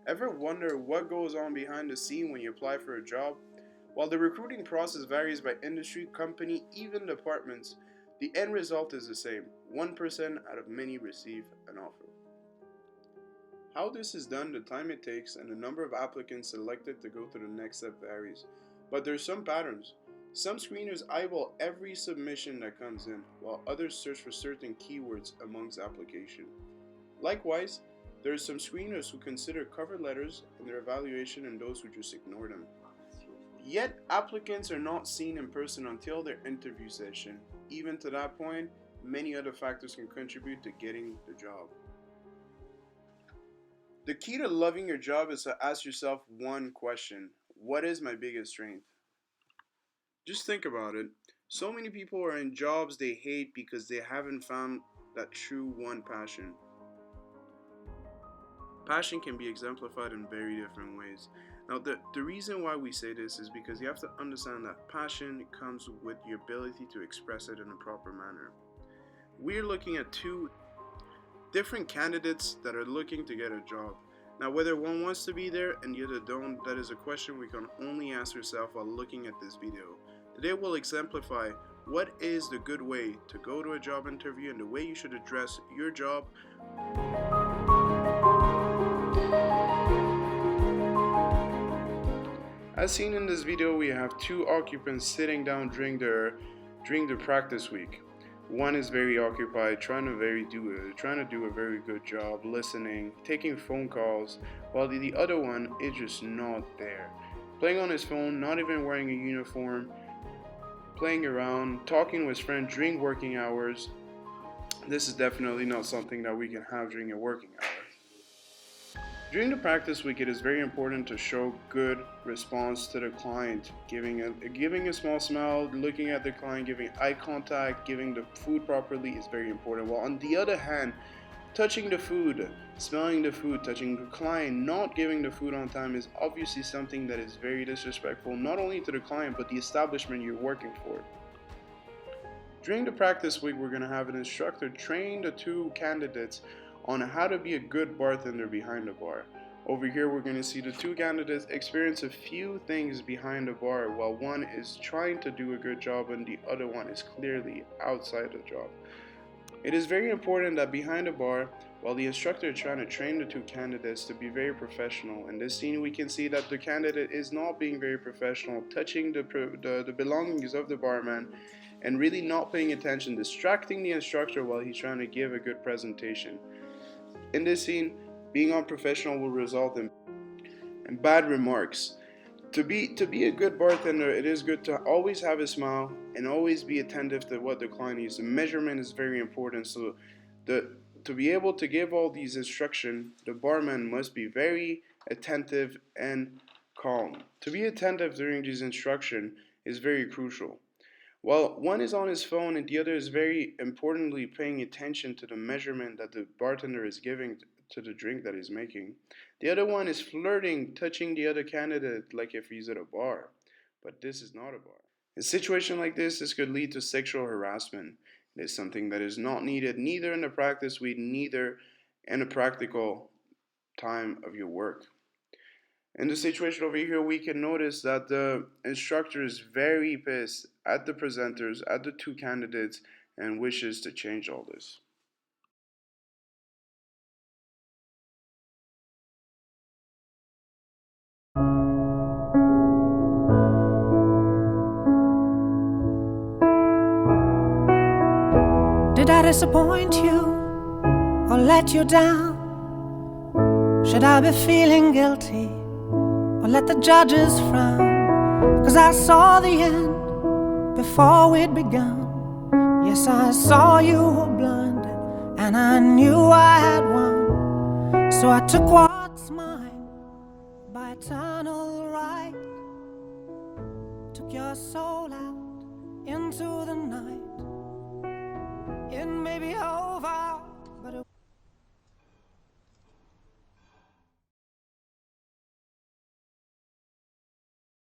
Ever wonder what goes on behind the scene when you apply for a job? While the recruiting process varies by industry, company, even departments, the end result is the same. 1% out of many receive an offer. How this is done, the time it takes, and the number of applicants selected to go to the next step varies. But there's some patterns. Some screeners eyeball every submission that comes in, while others search for certain keywords amongst application. Likewise, there are some screeners who consider cover letters in their evaluation and those who just ignore them. Yet, applicants are not seen in person until their interview session. Even to that point, many other factors can contribute to getting the job. The key to loving your job is to ask yourself one question: what is my biggest strength? Just think about it. So many people are in jobs they hate because they haven't found that true one passion. Passion can be exemplified in very different ways. Now, the reason why we say this is because you have to understand that passion comes with your ability to express it in a proper manner. We're looking at two different candidates that are looking to get a job. Now, whether one wants to be there and the other don't, that is a question we can only ask ourselves while looking at this video. Today we'll exemplify what is the good way to go to a job interview and the way you should address your job. As seen in this video, we have two occupants sitting down during the practice week. One is very occupied, trying to do a very good job, listening, taking phone calls, while the other one is just not there. Playing on his phone, not even wearing a uniform, playing around, talking with his friend during working hours. This is definitely not something that we can have during a working hour. During the practice week, it is very important to show good response to the client, giving a small smile, looking at the client, giving eye contact, giving the food properly is very important. While on the other hand, touching the food, smelling the food, touching the client, not giving the food on time is obviously something that is very disrespectful, not only to the client, but the establishment you're working for. During the practice week, we're going to have an instructor train the two candidates on how to be a good bartender behind the bar. Over here, we're going to see the two candidates experience a few things behind the bar, while one is trying to do a good job and the other one is clearly outside the job. It is very important that behind the bar, while the instructor is trying to train the two candidates to be very professional, in this scene we can see that the candidate is not being very professional, touching the belongings of the barman and really not paying attention, distracting the instructor while he's trying to give a good presentation. In this scene, being unprofessional will result in bad remarks. To be a good bartender, it is good to always have a smile and always be attentive to what the client needs. The measurement is very important. So to be able to give all these instructions, the barman must be very attentive and calm. To be attentive during these instructions is very crucial. While one is on his phone and the other is very importantly paying attention to the measurement that the bartender is giving to the drink that he's making, the other one is flirting, touching the other candidate like if he's at a bar. But this is not a bar. In a situation like this could lead to sexual harassment. It is something that is not needed neither in the practice week, neither in the practical time of your work. In the situation over here, we can notice that the instructor is very pissed at the presenters, at the two candidates, and wishes to change all this. Did I disappoint you or let you down? Should I be feeling guilty or let the judges frown? 'Cause I saw the end before we'd begun. Yes, I saw you were blinded and I knew I had won. So I took what's mine by eternal right, took your soul out into the night. It may be hard